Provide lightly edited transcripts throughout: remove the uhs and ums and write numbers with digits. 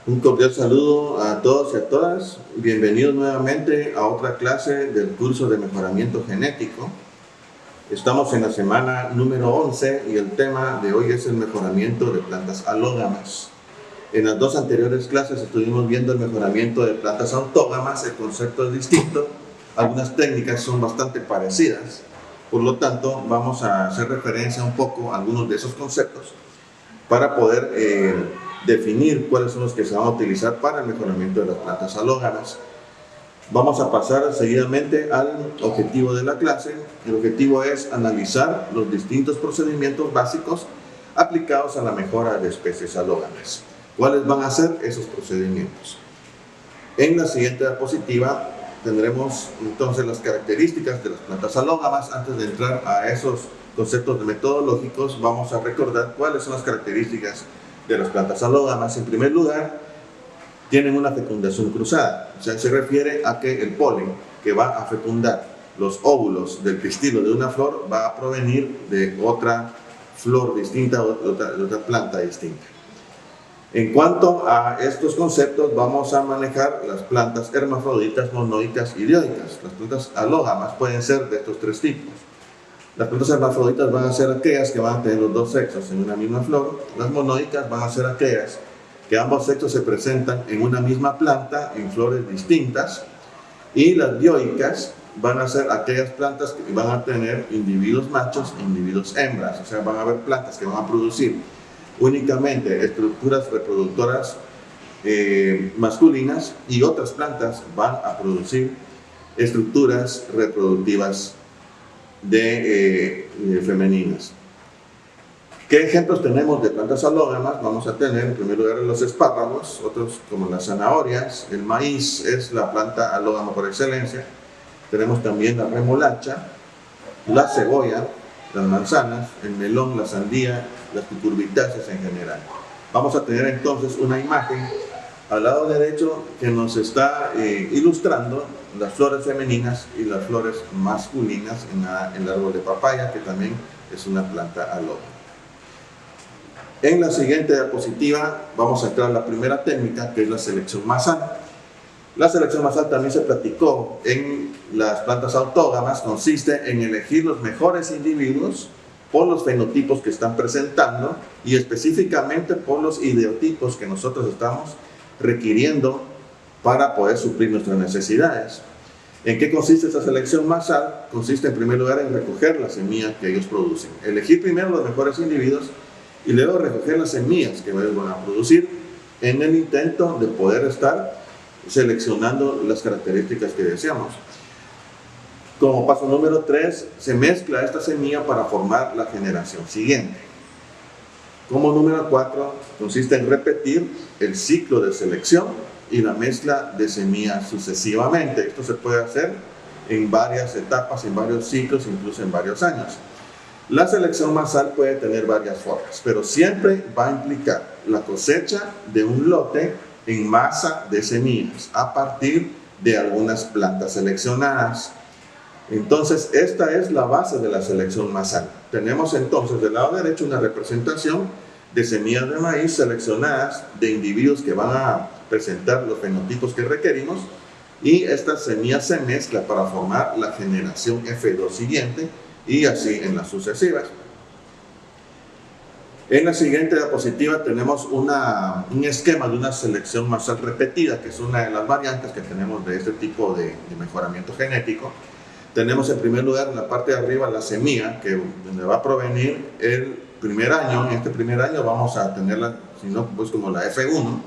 Un cordial saludo a todos y a todas. Bienvenidos nuevamente a otra clase del curso de mejoramiento genético. Estamos en la semana número 11 y el tema de hoy es el mejoramiento de plantas alógamas. En las dos anteriores clases estuvimos viendo el mejoramiento de plantas autógamas. El concepto es distinto, algunas técnicas son bastante parecidas. Por lo tanto, vamos a hacer referencia un poco a algunos de esos conceptos para poder definir cuáles son los que se van a utilizar para el mejoramiento de las plantas alógamas. Vamos a pasar seguidamente al objetivo de la clase. El objetivo es analizar los distintos procedimientos básicos aplicados a la mejora de especies alógamas. ¿Cuáles van a ser esos procedimientos? En la siguiente diapositiva tendremos entonces las características de las plantas alógamas. Antes de entrar a esos conceptos metodológicos, vamos a recordar cuáles son las características de las plantas alógamas. En primer lugar, tienen una fecundación cruzada, o sea, se refiere a que el polen que va a fecundar los óvulos del pistilo de una flor va a provenir de otra flor distinta, de otra planta distinta. En cuanto a estos conceptos, vamos a manejar las plantas hermafroditas, monoicas y dioicas. Las plantas alógamas pueden ser de estos tres tipos. Las plantas hermafroditas van a ser aquellas que van a tener los dos sexos en una misma flor. Las monoicas van a ser aquellas que ambos sexos se presentan en una misma planta, en flores distintas. Y las dioicas van a ser aquellas plantas que van a tener individuos machos e individuos hembras. O sea, van a haber plantas que van a producir únicamente estructuras reproductoras masculinas, y otras plantas van a producir estructuras reproductivas femeninas. ¿Qué ejemplos tenemos de plantas alógamas? Vamos a tener en primer lugar los espárragos, otros como las zanahorias. El maíz es la planta alógama por excelencia. Tenemos también la remolacha, la cebolla, las manzanas, el melón, la sandía, las cucurbitáceas en general. Vamos a tener entonces una imagen al lado derecho que nos está ilustrando las flores femeninas y las flores masculinas en el árbol de papaya, que también es una planta alógama. En la siguiente diapositiva vamos a entrar a la primera técnica, que es la selección masal. La selección masal también se platicó en las plantas autógamas. Consiste en elegir los mejores individuos por los fenotipos que están presentando y específicamente por los ideotipos que nosotros estamos requiriendo para poder suplir nuestras necesidades. ¿En qué consiste esta selección masal? Consiste en primer lugar en recoger las semillas que ellos producen. Elegir primero los mejores individuos y luego recoger las semillas que ellos van a producir, en el intento de poder estar seleccionando las características que deseamos. Como paso número 3, se mezcla esta semilla para formar la generación siguiente. Como número 4, consiste en repetir el ciclo de selección y la mezcla de semillas sucesivamente. Esto se puede hacer en varias etapas, en varios ciclos, incluso en varios años. La selección masal puede tener varias formas, pero siempre va a implicar la cosecha de un lote en masa de semillas a partir de algunas plantas seleccionadas. Entonces, esta es la base de la selección masal. Tenemos entonces del lado derecho una representación de semillas de maíz seleccionadas de individuos que van a presentar los fenotipos que requerimos, y estas semillas se mezclan para formar la generación F2 siguiente, y así en las sucesivas. En la siguiente diapositiva tenemos un esquema de una selección masal repetida, que es una de las variantes que tenemos de este tipo de mejoramiento genético. Tenemos en primer lugar en la parte de arriba la semilla donde va a provenir el primer año. En este primer año vamos a tenerla, si no, pues como la F1.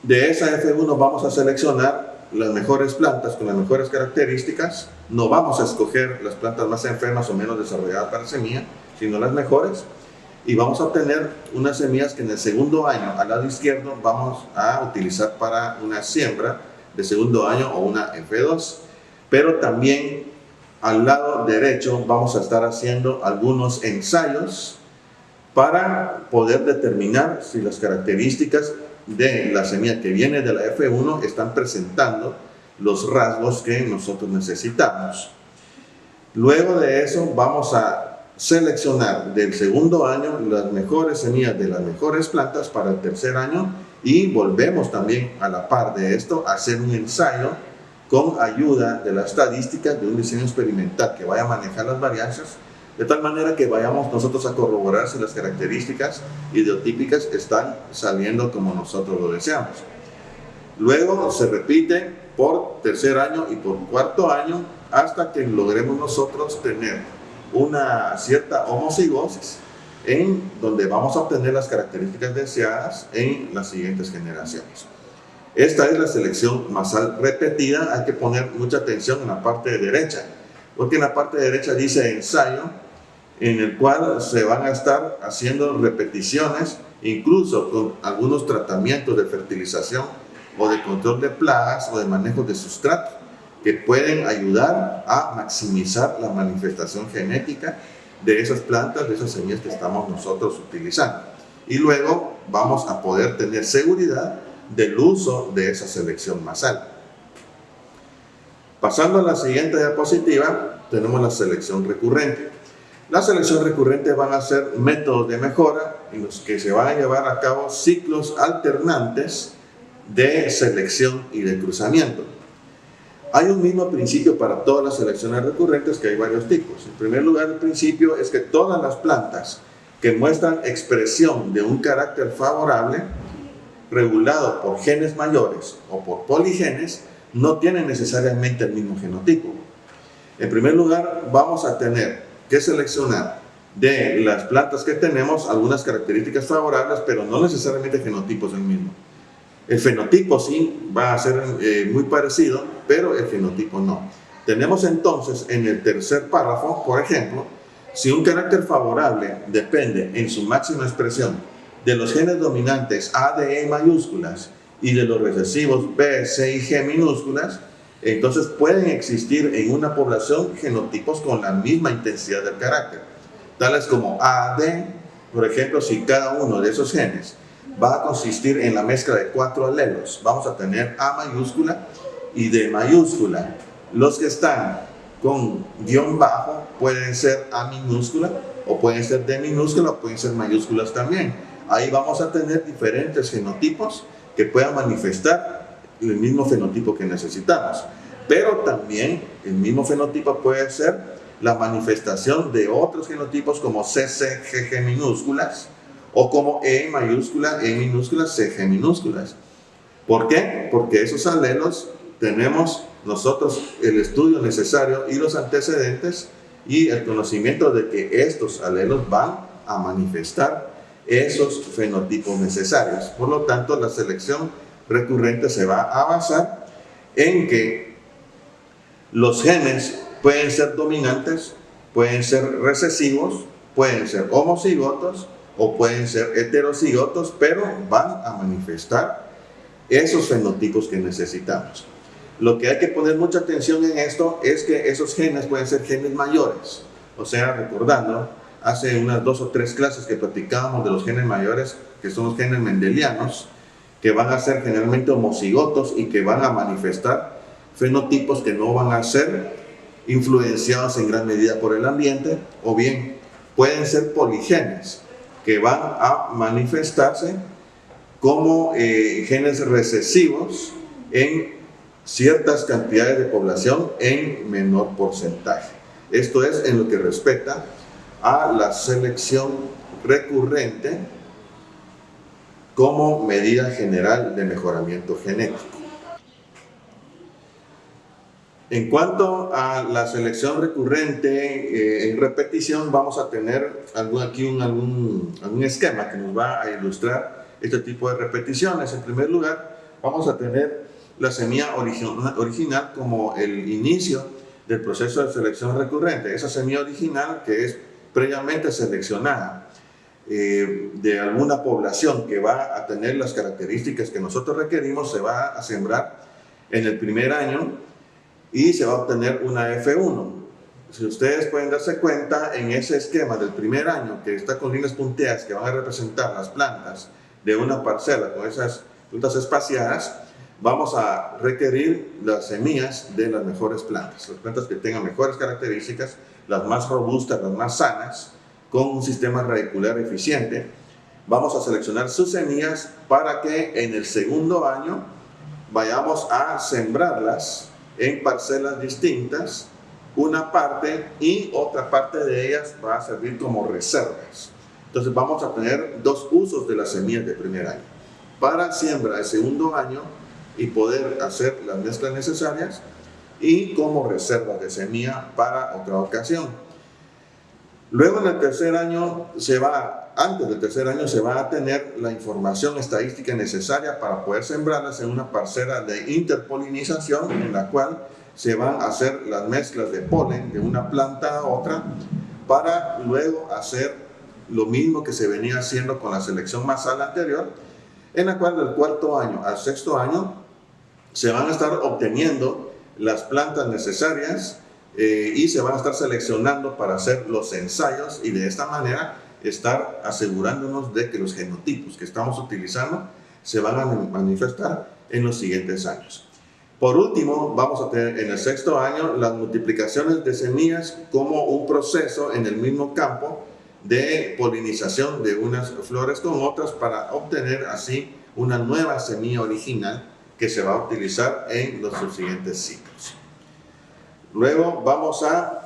De esa F1 vamos a seleccionar las mejores plantas con las mejores características. No vamos a escoger las plantas más enfermas o menos desarrolladas para semilla, sino las mejores. Y vamos a obtener unas semillas que en el segundo año, al lado izquierdo, vamos a utilizar para una siembra de segundo año o una F2. Pero también al lado derecho vamos a estar haciendo algunos ensayos para poder determinar si las características de la semilla que viene de la F1 están presentando los rasgos que nosotros necesitamos. Luego de eso vamos a seleccionar del segundo año las mejores semillas de las mejores plantas para el tercer año Y volvemos también a la par de esto a hacer un ensayo con ayuda de la estadística de un diseño experimental que vaya a manejar las varianzas, de tal manera que vayamos nosotros a corroborar si las características ideotípicas están saliendo como nosotros lo deseamos. Luego se repite por tercer año y por cuarto año hasta que logremos nosotros tener una cierta homocigosis en donde vamos a obtener las características deseadas en las siguientes generaciones. Esta es la selección masal repetida. Hay que poner mucha atención en la parte derecha, porque en la parte derecha dice ensayo, en el cual se van a estar haciendo repeticiones, incluso con algunos tratamientos de fertilización o de control de plagas o de manejo de sustrato, que pueden ayudar a maximizar la manifestación genética de esas plantas, de esas semillas que estamos nosotros utilizando. Y luego vamos a poder tener seguridad del uso de esa selección masal. Pasando a la siguiente diapositiva, tenemos la selección recurrente. La selección recurrente van a ser métodos de mejora en los que se van a llevar a cabo ciclos alternantes de selección y de cruzamiento. Hay un mismo principio para todas las selecciones recurrentes, que hay varios tipos. En primer lugar, el principio es que todas las plantas que muestran expresión de un carácter favorable, regulado por genes mayores o por poligenes, no tienen necesariamente el mismo genotipo. En primer lugar, vamos a tener que seleccionar de las plantas que tenemos algunas características favorables, pero no necesariamente el genotipo es el mismo. El fenotipo sí va a ser muy parecido, pero el genotipo no. Tenemos entonces en el tercer párrafo, por ejemplo, si un carácter favorable depende en su máxima expresión de los genes dominantes A, D, E mayúsculas y de los recesivos B, C y G minúsculas, entonces pueden existir en una población genotipos con la misma intensidad del carácter, tales como A, D. Por ejemplo, si cada uno de esos genes va a consistir en la mezcla de 4 alelos, vamos a tener A mayúscula y D mayúscula. Los que están con guión bajo pueden ser A minúscula o pueden ser D minúscula o pueden ser mayúsculas también. Ahí vamos a tener diferentes genotipos que puedan manifestar el mismo fenotipo que necesitamos. Pero también el mismo fenotipo puede ser la manifestación de otros genotipos como CC, GG minúsculas o como E mayúscula, E minúscula, CG minúsculas. ¿Por qué? Porque esos alelos tenemos nosotros el estudio necesario y los antecedentes y el conocimiento de que estos alelos van a manifestar esos fenotipos necesarios. Por lo tanto, la selección recurrente se va a basar en que los genes pueden ser dominantes, pueden ser recesivos, pueden ser homocigotos o pueden ser heterocigotos, pero van a manifestar esos fenotipos que necesitamos. Lo que hay que poner mucha atención en esto es que esos genes pueden ser genes mayores. O sea, recordando, hace unas 2 o 3 clases que platicábamos de los genes mayores, que son los genes mendelianos, que van a ser generalmente homocigotos y que van a manifestar fenotipos que no van a ser influenciados en gran medida por el ambiente, o bien pueden ser poligenes, que van a manifestarse como genes recesivos en ciertas cantidades de población en menor porcentaje. Esto es en lo que respecta a la selección recurrente como medida general de mejoramiento genético. En cuanto a la selección recurrente en repetición, vamos a tener aquí algún esquema que nos va a ilustrar este tipo de repeticiones. En primer lugar, vamos a tener la semilla original como el inicio del proceso de selección recurrente. Esa semilla original que es previamente seleccionada de alguna población que va a tener las características que nosotros requerimos, se va a sembrar en el primer año y se va a obtener una F1. Si ustedes pueden darse cuenta, en ese esquema del primer año, que está con líneas punteadas que van a representar las plantas de una parcela con esas puntas espaciadas, vamos a requerir las semillas de las mejores plantas, las plantas que tengan mejores características, las más robustas, las más sanas, con un sistema radicular eficiente. vamos a seleccionar sus semillas para que en el segundo año vayamos a sembrarlas en parcelas distintas, una parte, y otra parte de ellas va a servir como reservas. Entonces vamos a tener dos usos de las semillas de primer año: para siembra del segundo año y poder hacer las mezclas necesarias, y como reservas de semilla para otra ocasión. Luego en el tercer año antes del tercer año se va a tener la información estadística necesaria para poder sembrarlas en una parcela de interpolinización, en la cual se van a hacer las mezclas de polen de una planta a otra, para luego hacer lo mismo que se venía haciendo con la selección masal anterior, en la cual del cuarto año al sexto año se van a estar obteniendo las plantas necesarias y se van a estar seleccionando para hacer los ensayos, y de esta manera estar asegurándonos de que los genotipos que estamos utilizando se van a manifestar en los siguientes años. Por último, vamos a tener en el sexto año las multiplicaciones de semillas como un proceso en el mismo campo de polinización de unas flores con otras, para obtener así una nueva semilla original que se va a utilizar en los subsiguientes ciclos. Luego vamos a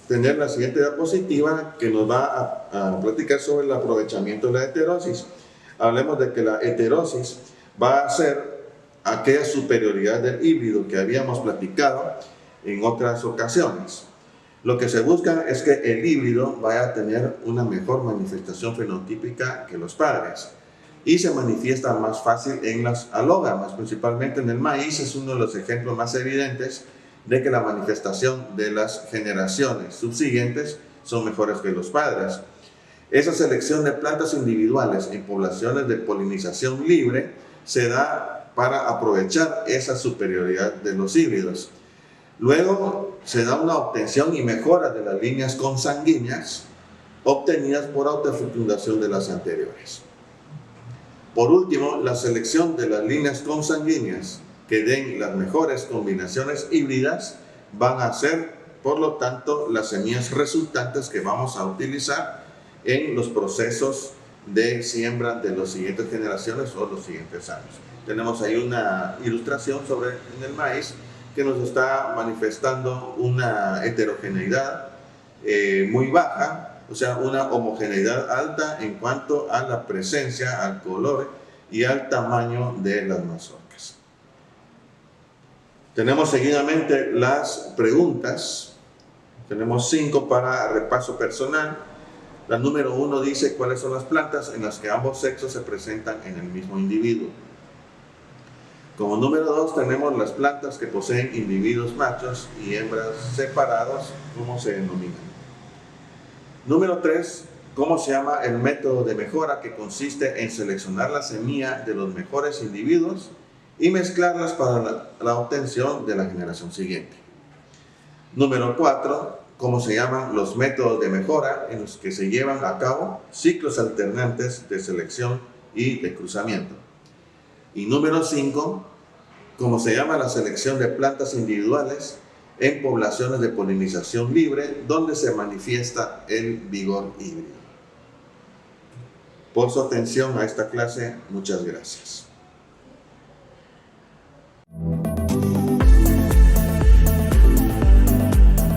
tener la siguiente diapositiva, que nos va a platicar sobre el aprovechamiento de la heterosis. Hablemos de que la heterosis va a ser aquella superioridad del híbrido que habíamos platicado en otras ocasiones. Lo que se busca es que el híbrido vaya a tener una mejor manifestación fenotípica que los padres, y se manifiesta más fácil en las alógamas, principalmente en el maíz. Es uno de los ejemplos más evidentes de que la manifestación de las generaciones subsiguientes son mejores que los padres. Esa selección de plantas individuales en poblaciones de polinización libre se da para aprovechar esa superioridad de los híbridos. Luego se da una obtención y mejora de las líneas consanguíneas obtenidas por autofecundación de las anteriores. Por último, la selección de las líneas consanguíneas que den las mejores combinaciones híbridas van a ser, por lo tanto, las semillas resultantes que vamos a utilizar en los procesos de siembra de las siguientes generaciones o los siguientes años. Tenemos ahí una ilustración en el maíz que nos está manifestando una heterogeneidad muy baja, o sea, una homogeneidad alta en cuanto a la presencia, al color y al tamaño de las mazorcas. Tenemos seguidamente las preguntas. Tenemos 5 para repaso personal. La número 1 dice cuáles son las plantas en las que ambos sexos se presentan en el mismo individuo. Como número 2 tenemos las plantas que poseen individuos machos y hembras separados, ¿cómo se denominan? Número 3, ¿cómo se llama el método de mejora que consiste en seleccionar la semilla de los mejores individuos y mezclarlas para la obtención de la generación siguiente? Número 4, ¿cómo se llaman los métodos de mejora en los que se llevan a cabo ciclos alternantes de selección y de cruzamiento? Y número 5, ¿cómo se llama la selección de plantas individuales en poblaciones de polinización libre donde se manifiesta el vigor híbrido? Por su atención a esta clase, muchas gracias.